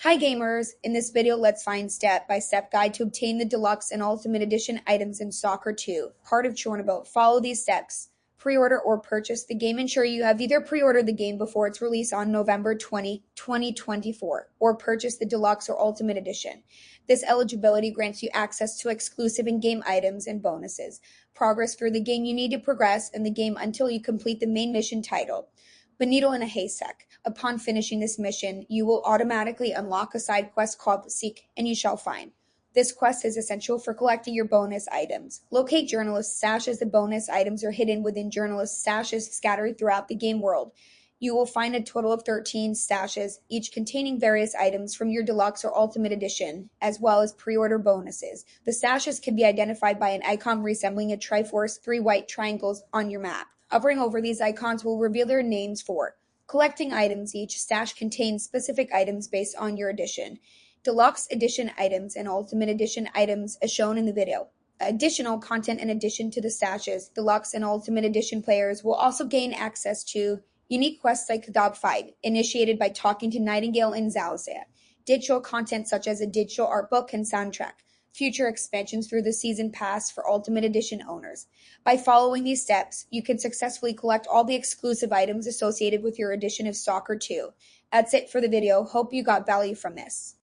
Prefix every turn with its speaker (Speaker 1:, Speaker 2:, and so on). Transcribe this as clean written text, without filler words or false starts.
Speaker 1: Hi gamers! In this video, let's find step-by-step guide to obtain the Deluxe and Ultimate Edition items in Stalker 2, part of Chornabout. Follow these steps. Pre-order or purchase the game. Ensure you have either pre-ordered the game before its release on November 20, 2024, or purchase the Deluxe or Ultimate Edition. This eligibility grants you access to exclusive in-game items and bonuses. Progress through the game. You need to progress in the game until you complete the main mission title. The Needle in a Haystack. Upon finishing this mission, you will automatically unlock a side quest called Seek and You Shall Find. This quest is essential for collecting your bonus items. Locate journalist stashes. The bonus items are hidden within journalist stashes scattered throughout the game world. You will find a total of 13 stashes, each containing various items from your Deluxe or Ultimate Edition, as well as pre-order bonuses. The stashes can be identified by an icon resembling a Triforce 3 white triangles on your map. Hovering over these icons will reveal their names for collecting items. Each stash contains specific items based on your edition. Deluxe Edition items and Ultimate Edition items as shown in the video. Additional content in addition to the stashes, Deluxe and Ultimate Edition players will also gain access to unique quests like Dog Fight, initiated by talking to Nightingale and Zalzia. Digital content such as a digital art book and soundtrack. Future expansions through the Season Pass for Ultimate Edition owners. By following these steps, you can successfully collect all the exclusive items associated with your edition of Stalker 2. That's it for the video. Hope you got value from this.